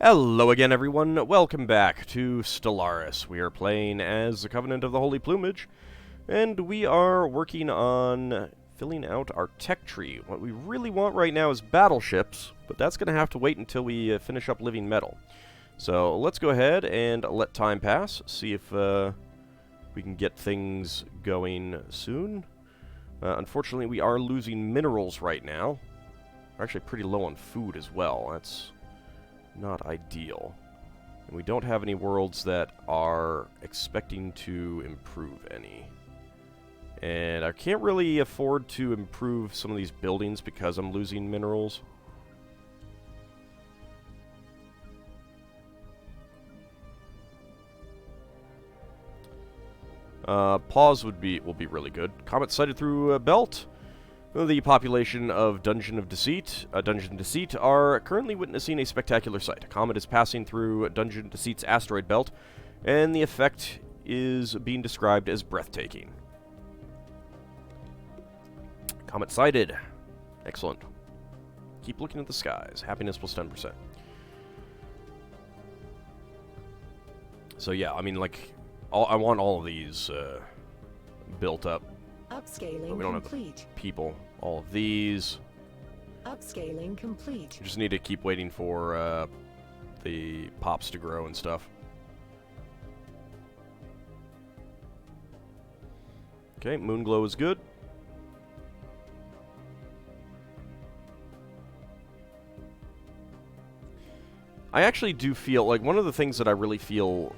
Hello again, everyone. Welcome back to Stellaris. We are playing as the Covenant of the Holy Plumage, and we are working on filling out our tech tree. What we really want right now is battleships, but that's going to have to wait until we finish up living metal. So let's go ahead and let time pass, see if we can get things going soon. Unfortunately, we are losing minerals right now. We're actually pretty low on food as well. That's not ideal. And we don't have any worlds that are expecting to improve any. And I can't really afford to improve some of these buildings because I'm losing minerals. Pause will be really good. Comet sighted through a belt. The population of Dungeon of Deceit are currently witnessing a spectacular sight. A comet is passing through Dungeon of Deceit's asteroid belt, and the effect is being described as breathtaking. Comet sighted. Excellent. Keep looking at the skies. Happiness plus 10%. So yeah, I mean, like, I want all of these built up. Upscaling but we don't complete. have the people. All of these. Upscaling complete. We just need to keep waiting for the pops to grow and stuff. Okay, Moonglow is good. I actually do feel like one of the things that I really feel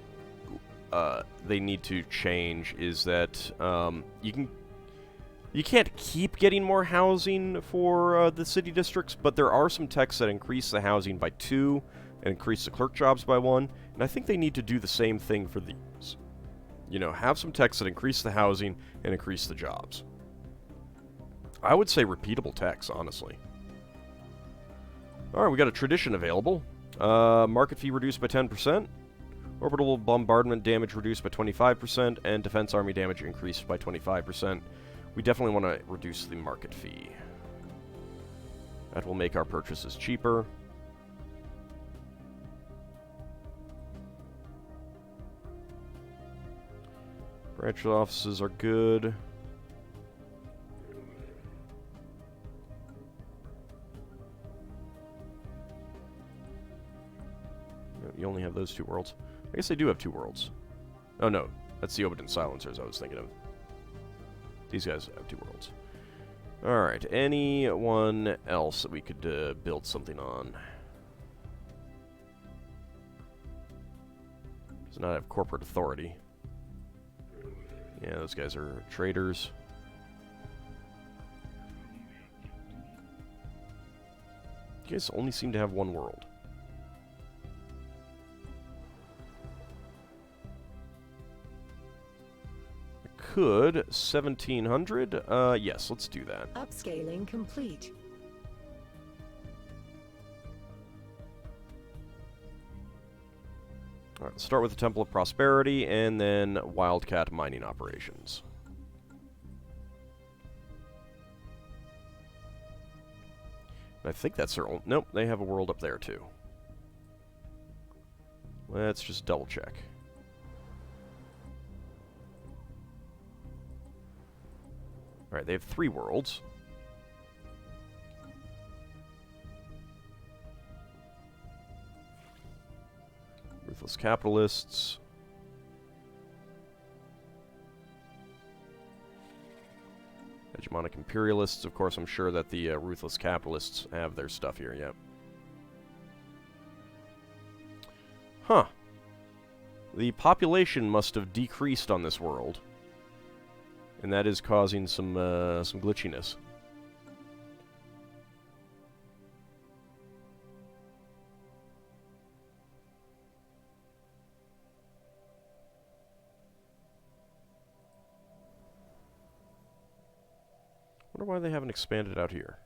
they need to change is that you can't keep getting more housing for the city districts, but there are some techs that increase the housing by 2 and increase the clerk jobs by 1, and I think they need to do the same thing for these. You know, have some techs that increase the housing and increase the jobs. I would say repeatable techs, honestly. Alright, we got a tradition available. Market fee reduced by 10%. Orbital bombardment damage reduced by 25%, and defense army damage increased by 25%. We definitely want to reduce the market fee. That will make our purchases cheaper. Branch offices are good. You only have those 2 worlds. I guess they do have 2 worlds. Oh no, that's the Obedient Silencers I was thinking of. These guys have 2 worlds. Alright, anyone else that we could build something on? Does not have corporate authority. Yeah, those guys are traders. You guys only seem to have 1 world. Could 1700? Yes, let's do that. Upscaling complete. Alright, let's start with the Temple of Prosperity and then Wildcat mining operations. I think that's their own. Nope, they have a world up there too. Let's just double check. Alright, they have 3 worlds. Ruthless Capitalists. Hegemonic Imperialists. Of course, I'm sure that the Ruthless Capitalists have their stuff here, yep. Huh. The population must have decreased on this world. And that is causing some glitchiness. Wonder why they haven't expanded out here.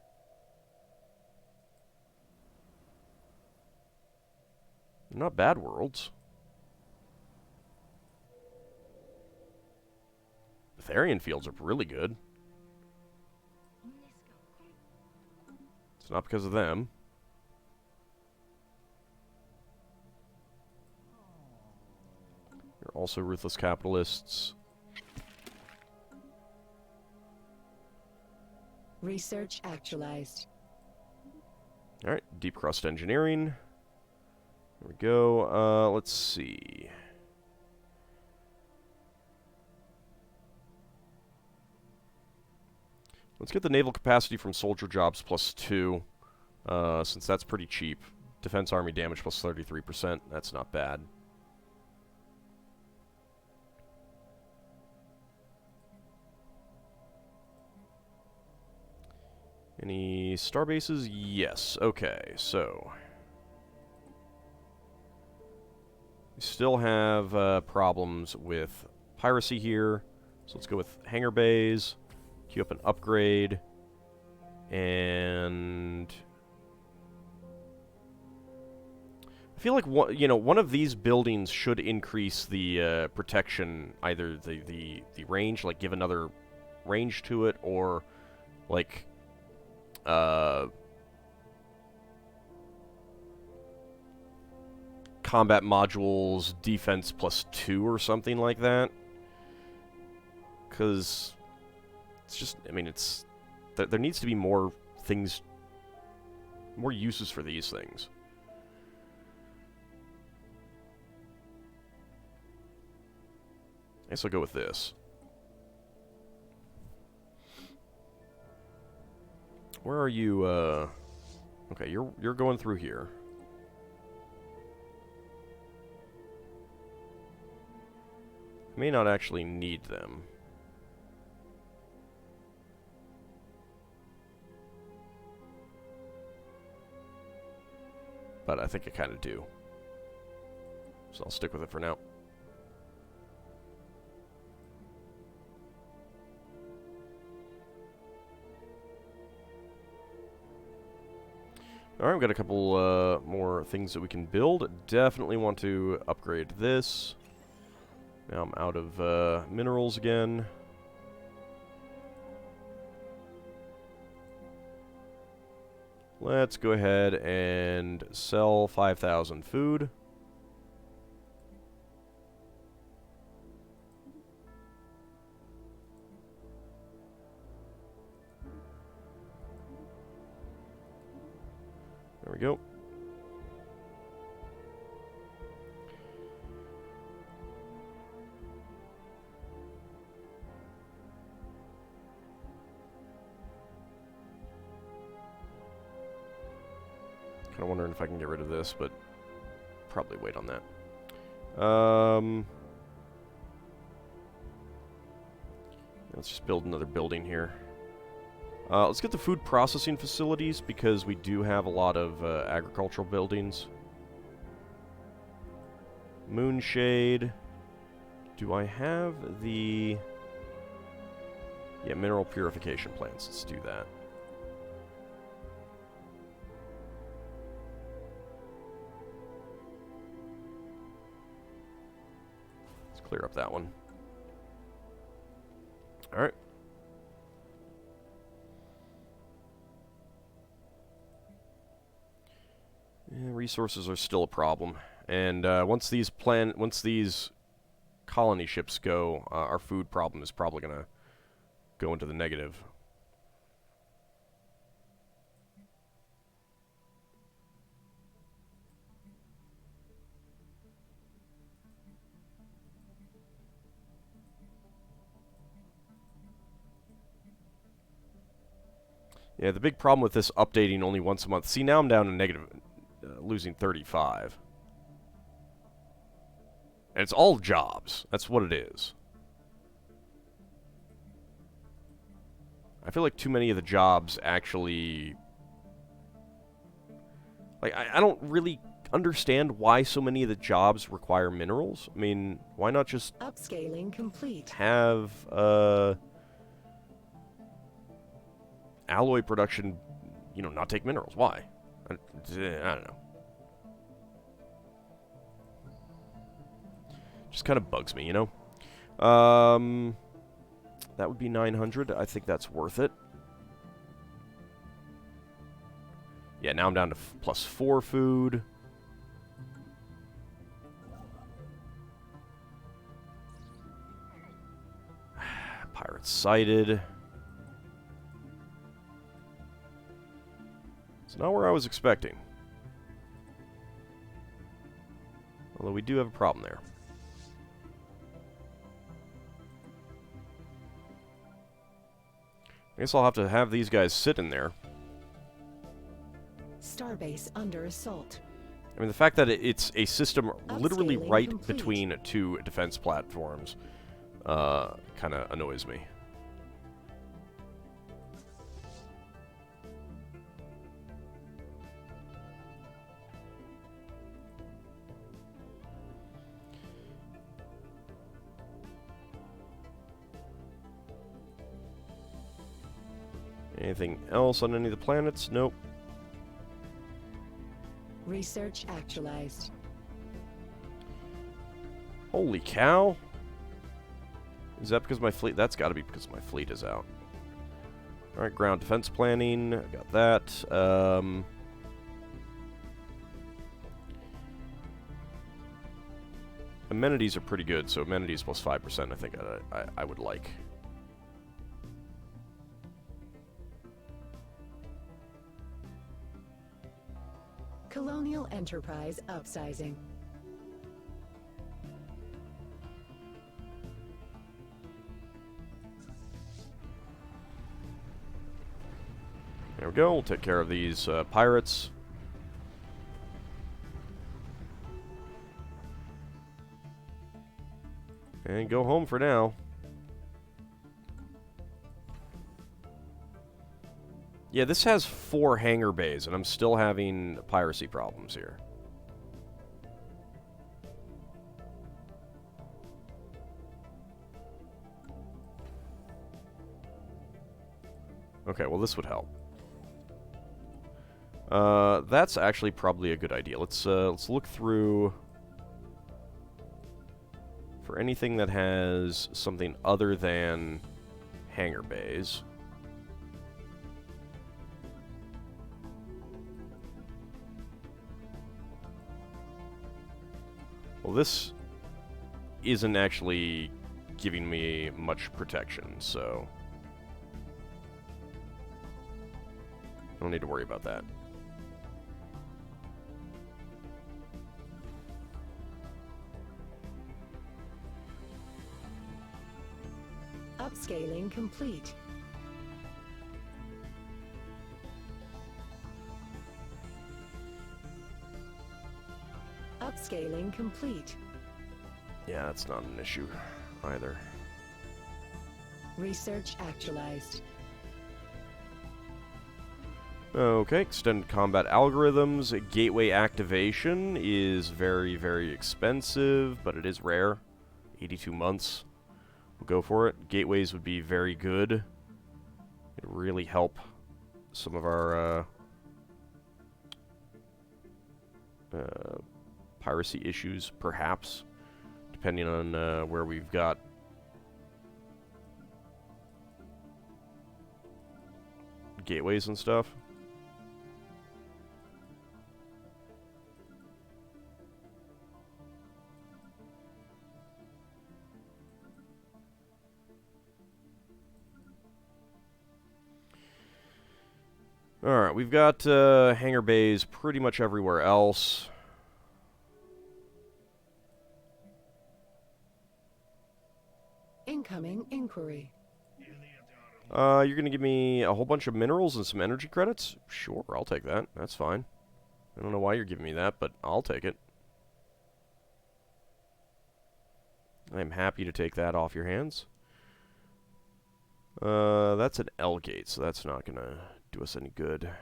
They're not bad worlds. Therian fields are really good. It's not because of them. also ruthless capitalists. Research actualized. Alright, deep crust engineering. There we go. Let's see. Let's get the naval capacity from soldier jobs +2, since that's pretty cheap. Defense army damage +33%. That's not bad. Any star bases? Yes. Okay, so we still have problems with piracy here. So let's go with hangar bays, queue up an upgrade, and I feel like one of these buildings should increase the protection, either the range, like give another range to it, or like combat modules defense +2 or something like that. Because it's just, I mean, it's there needs to be more things, more uses for these things. I guess I'll go with this. Where are you? Okay, you're going through here. I may not actually need them. But I think I kind of do. So I'll stick with it for now. Alright, we've got a couple more things that we can build. Definitely want to upgrade this. Now I'm out of minerals again. Let's go ahead and sell 5,000 food. There we go. Kind of wondering if I can get rid of this, but probably wait on that. Let's just build another building here. Let's get the food processing facilities, because we do have a lot of agricultural buildings. Moonshade. Do I have the... Yeah, mineral purification plants. Let's do that. Let's clear up that one. Alright. Yeah, resources are still a problem, and once these colony ships go, our food problem is probably gonna go into the negative. Yeah, the big problem with this updating only once a month. See, now I'm down to negative. Losing 35. And it's all jobs. That's what it is. I feel like too many of the jobs actually... Like, I don't really understand why so many of the jobs require minerals. I mean, why not just... Upscaling complete. Have, alloy production, you know, not take minerals. Why? I don't know. Just kind of bugs me, you know? That would be 900. I think that's worth it. Yeah, now I'm down to +4 food. Turret sighted. It's not where I was expecting. Although we do have a problem there. I guess I'll have to have these guys sit in there. Starbase under assault. I mean, the fact that it's a system literally Upscaling right complete. between two defense platforms kind of annoys me. Anything else on any of the planets? Nope. Research actualized. Holy cow. Is that because my fleet? That's got to be because my fleet is out. Alright, ground defense planning. Got that. Amenities are pretty good, so amenities plus 5% I think I would like. Colonial Enterprise upsizing. There we go. We'll take care of these pirates. And go home for now. Yeah, this has 4 hangar bays, and I'm still having piracy problems here. Okay, well this would help. That's actually probably a good idea. Let's look through for anything that has something other than hangar bays. Well, this isn't actually giving me much protection, so I don't need to worry about that. Upscaling complete. Upscaling complete. Yeah, that's not an issue either. Research actualized. Okay, extended combat algorithms. Gateway activation is very, very expensive, but it is rare. 82 months. We'll go for it. Gateways would be very good. It'd really help some of our piracy issues, perhaps, depending on where we've got gateways and stuff. Alright, we've got hangar bays pretty much everywhere else. Incoming inquiry. You're going to give me a whole bunch of minerals and some energy credits? Sure, I'll take that. That's fine. I don't know why you're giving me that, but I'll take it. I'm happy to take that off your hands. That's an L gate, so that's not going to do us any good. There's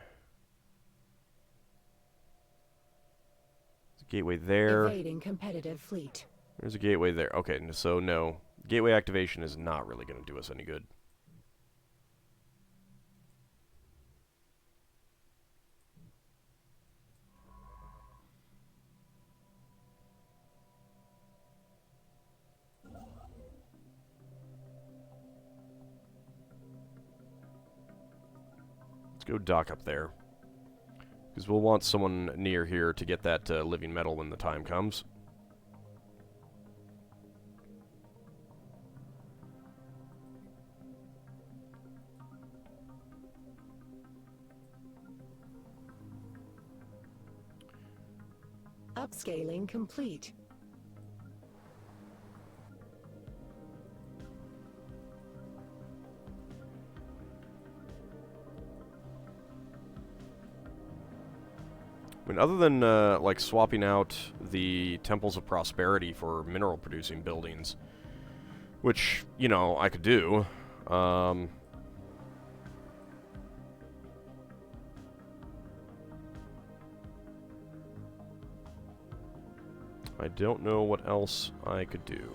a gateway there. Evading competitive fleet. There's a gateway there. Okay, so no. Gateway activation is not really going to do us any good. Go dock up there, because we'll want someone near here to get that living metal when the time comes. Upscaling complete. I mean, other than, like, swapping out the Temples of Prosperity for mineral-producing buildings, which, you know, I could do, I don't know what else I could do.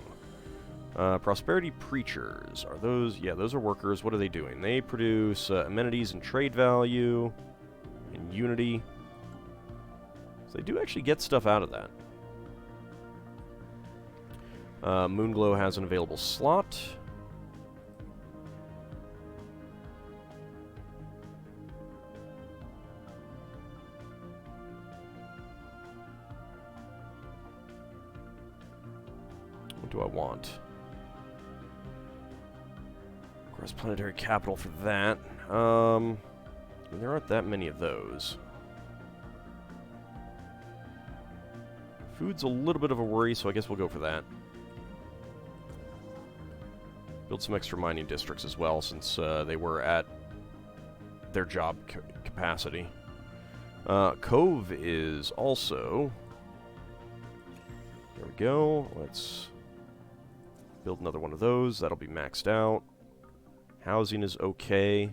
Prosperity Preachers. Are those... Yeah, those are workers. What are they doing? They produce amenities and trade value and unity. So they do actually get stuff out of that. Moonglow has an available slot. What do I want? Crust Planetary Capital for that. There aren't that many of those. Food's a little bit of a worry, so I guess we'll go for that. Build some extra mining districts as well, since they were at their job capacity. Cove is also... There we go. Let's build another one of those. That'll be maxed out. Housing is okay.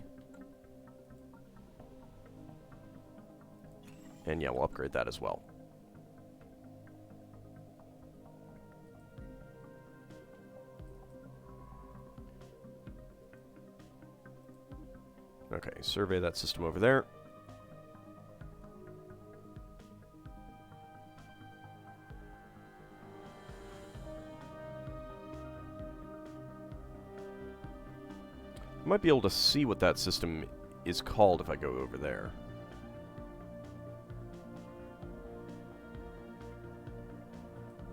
And yeah, we'll upgrade that as well. Okay, survey that system over there. I might be able to see what that system is called if I go over there.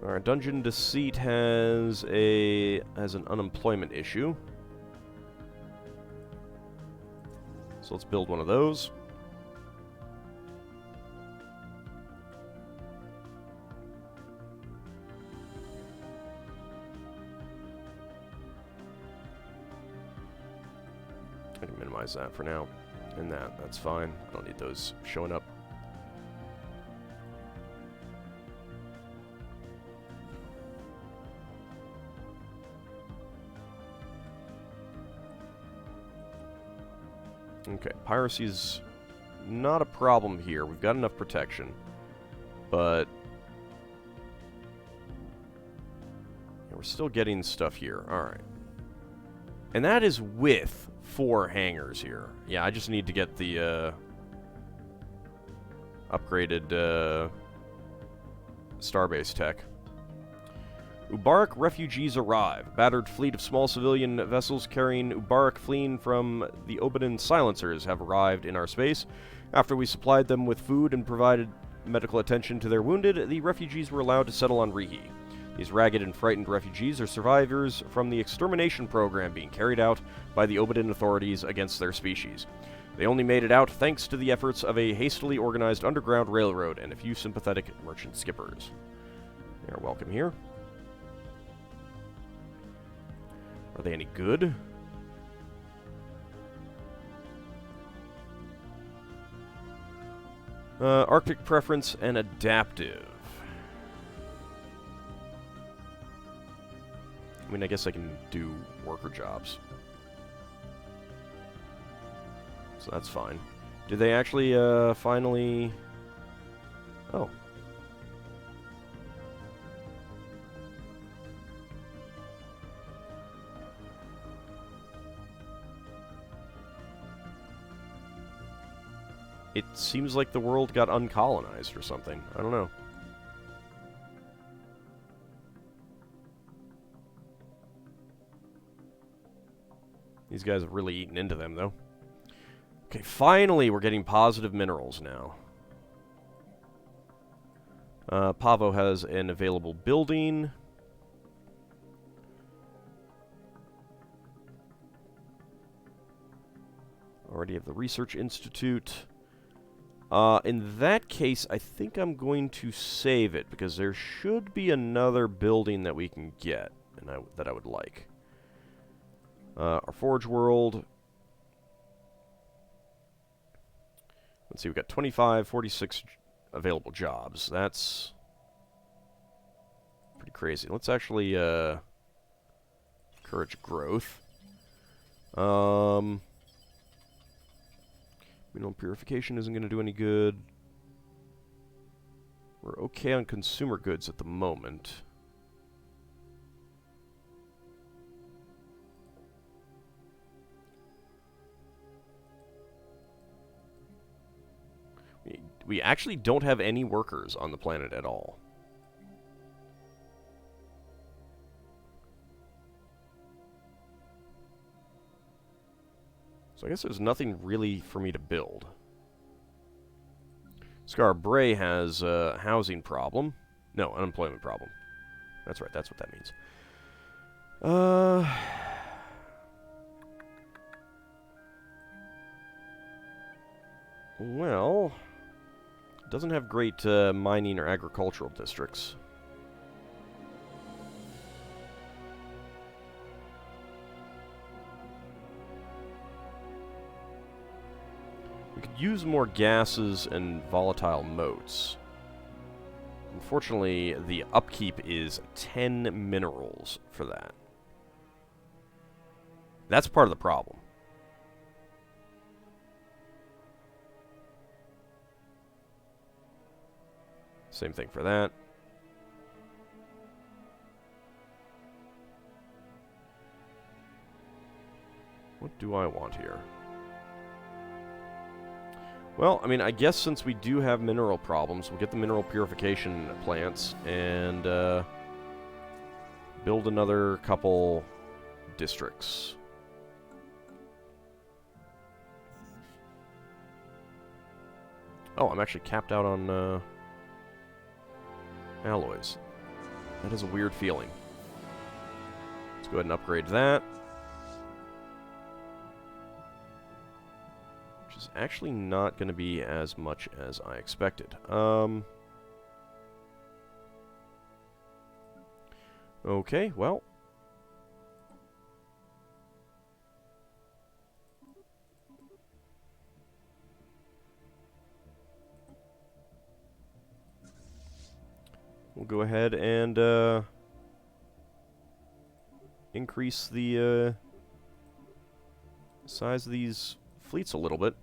Our Dungeon Deceit has an unemployment issue. So let's build one of those. I can minimize that for now. And that's fine. I don't need those showing up. Okay, piracy's not a problem here. We've got enough protection. But yeah, we're still getting stuff here. Alright. And that is with 4 hangars here. Yeah, I just need to get the upgraded starbase tech. Ubarak refugees arrive. A battered fleet of small civilian vessels carrying Ubarak fleeing from the Obadan silencers have arrived in our space. After we supplied them with food and provided medical attention to their wounded, the refugees were allowed to settle on Rihi. These ragged and frightened refugees are survivors from the extermination program being carried out by the Obadan authorities against their species. They only made it out thanks to the efforts of a hastily organized underground railroad and a few sympathetic merchant skippers. They are welcome here. Are they any good? Arctic preference and adaptive. I mean, I guess I can do worker jobs. So that's fine. Did they actually, finally... Oh. It seems like the world got uncolonized or something. I don't know. These guys have really eaten into them, though. Okay, finally we're getting positive minerals now. Pavo has an available building. Already have the Research Institute. In that case, I think I'm going to save it, because there should be another building that we can get, and that I would like. Our Forge World. Let's see, we've got 25, 46 available jobs. That's pretty crazy. Let's actually encourage growth. Mineral purification isn't going to do any good. We're okay on consumer goods at the moment. We actually don't have any workers on the planet at all. So I guess there's nothing really for me to build. Scar Bray has a housing problem. No, unemployment problem. That's right, that's what that means. Well, it doesn't have great mining or agricultural districts. We could use more gases and volatile motes. Unfortunately, the upkeep is 10 minerals for that. That's part of the problem. Same thing for that. What do I want here? Well, I mean, I guess since we do have mineral problems, we'll get the mineral purification plants and build another couple districts. Oh, I'm actually capped out on alloys. That is a weird feeling. Let's go ahead and upgrade that. Which is actually not going to be as much as I expected. Okay, well. We'll go ahead and increase the size of these fleets a little bit.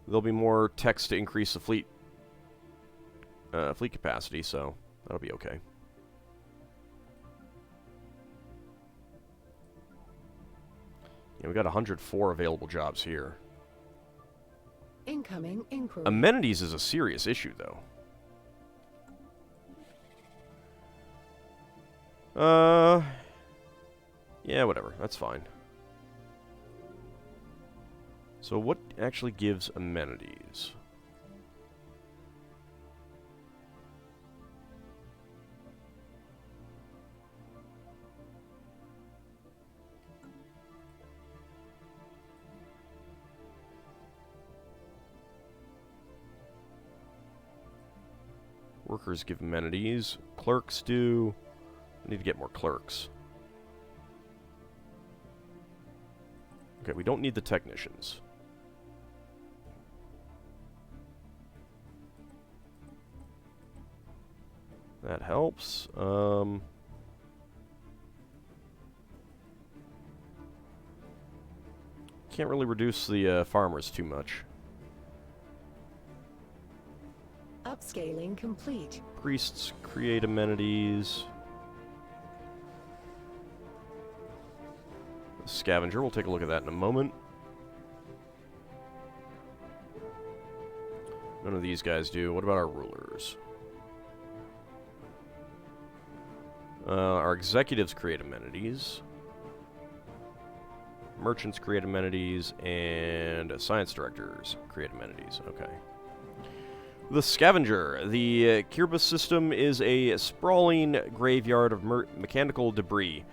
There'll be more text to increase the fleet capacity, so that'll be okay. Yeah, we got 104 available jobs here. Incoming inquiry. Amenities is a serious issue, though. Yeah, whatever. That's fine. So what actually gives amenities? Workers give amenities. Clerks do. I need to get more clerks. Okay, we don't need the technicians. That helps. Can't really reduce the farmers too much. Upscaling complete. Priests create amenities. Scavenger, we'll take a look at that in a moment. None of these guys do. What about our rulers? Our executives create amenities. Merchants create amenities, and science directors create amenities. Okay. The Scavenger. The Kirbus system is a sprawling graveyard of mechanical debris.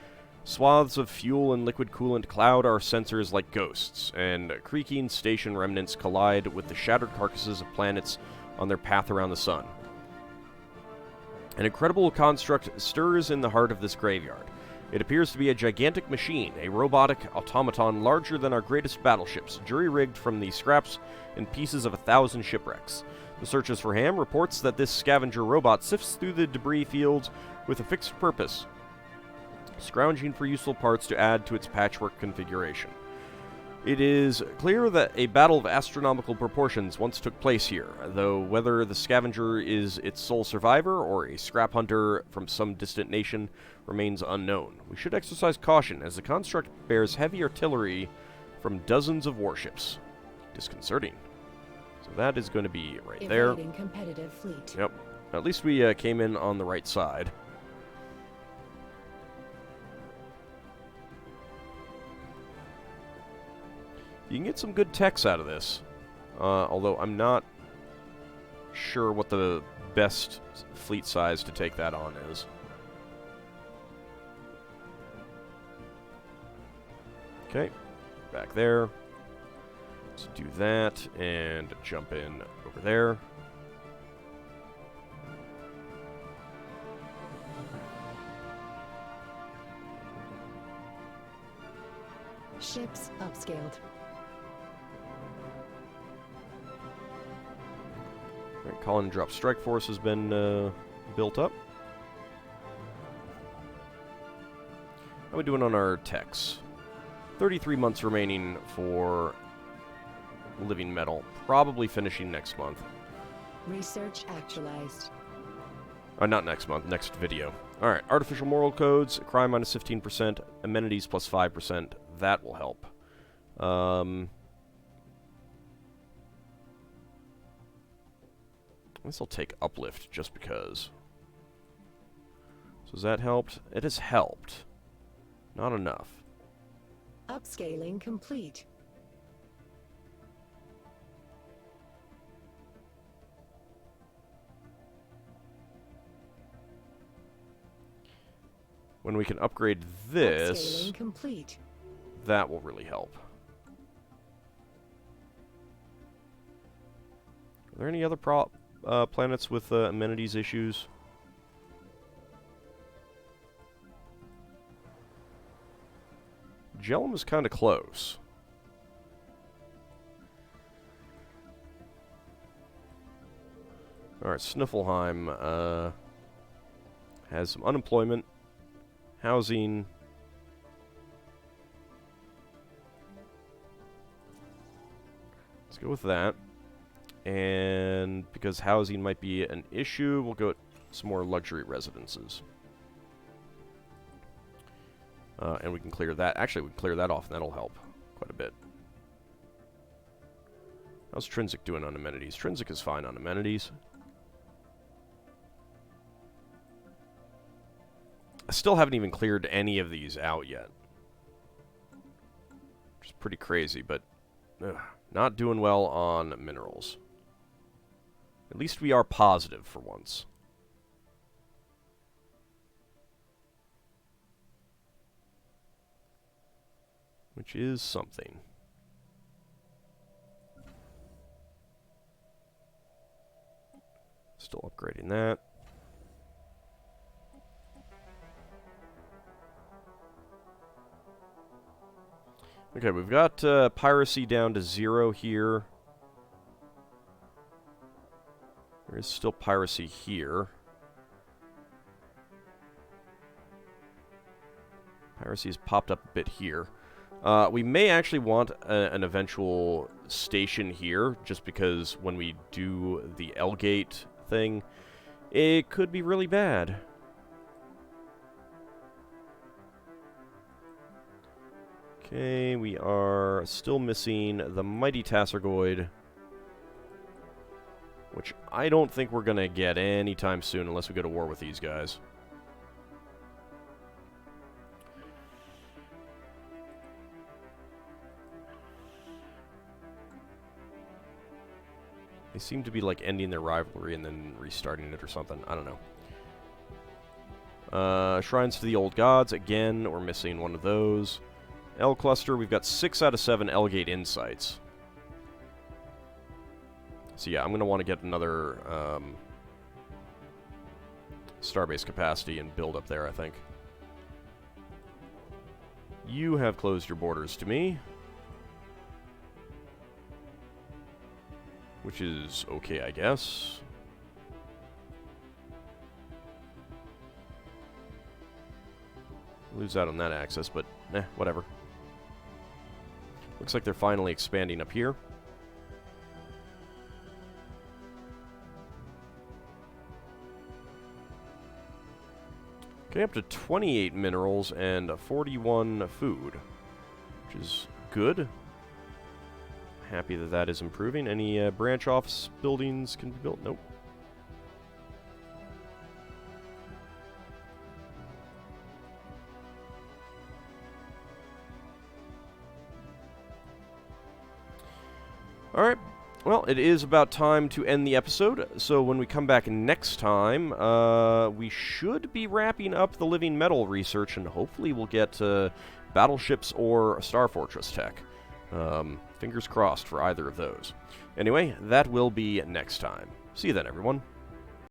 Swaths of fuel and liquid coolant cloud our sensors like ghosts, and creaking station remnants collide with the shattered carcasses of planets on their path around the sun. An incredible construct stirs in the heart of this graveyard. It appears to be a gigantic machine, a robotic automaton larger than our greatest battleships, jury-rigged from the scraps and pieces of 1,000 shipwrecks. The Searches for Ham reports that this scavenger robot sifts through the debris fields with a fixed purpose, scrounging for useful parts to add to its patchwork configuration. It is clear that a battle of astronomical proportions once took place here, though whether the Scavenger is its sole survivor or a scrap hunter from some distant nation remains unknown. We should exercise caution, as the construct bears heavy artillery from dozens of warships. Disconcerting. So that is going to be right there. Evading competitive fleet. Yep. At least we came in on the right side. You can get some good techs out of this, although I'm not sure what the best fleet size to take that on is. Okay, back there. Let's do that and jump in over there. Ships upscaled. Alright, Call and Drop Strike Force has been built up. How are we doing on our techs? 33 months remaining for living metal. Probably finishing next month. Research actualized. Not next month, next video. Alright, artificial moral codes, crime minus 15%, amenities plus 5%. That will help. I guess I'll take uplift just because. So has that helped? It has helped. Not enough. Upscaling complete. When we can upgrade this, Upscaling complete. that will really help. Are there any other planets with amenities issues? Jellum is kind of close. Alright, Sniffelheim has some unemployment, housing. Let's go with that. And because housing might be an issue, we'll go with some more luxury residences. And we can clear that. Actually, we can clear that off, and that'll help quite a bit. How's Trinsic doing on amenities? Trinsic is fine on amenities. I still haven't even cleared any of these out yet. Which is pretty crazy, but not doing well on minerals. At least we are positive for once. Which is something. Still upgrading that. Okay, we've got piracy down to 0 here. There is still piracy here. Piracy has popped up a bit here. We may actually want an eventual station here, just because when we do the L-Gate thing, it could be really bad. Okay, we are still missing the Mighty Tassergoid, which I don't think we're going to get anytime soon unless we go to war with these guys. They seem to be like ending their rivalry and then restarting it or something. I don't know. Shrines to the Old Gods. Again, we're missing one of those. L Cluster, we've got 6 out of 7 L-Gate Insights. So yeah, I'm going to want to get another Starbase capacity and build up there, I think. You have closed your borders to me. Which is okay, I guess. Lose out on that access, but whatever. Looks like they're finally expanding up here. Okay, up to 28 minerals and 41 food, which is good. Happy that that is improving. Any branch office buildings can be built? Nope. Alright, well, it is about time to end the episode, so when we come back next time, we should be wrapping up the living metal research, and hopefully we'll get battleships or Star Fortress tech. Fingers crossed for either of those. Anyway, that will be next time. See you then, everyone.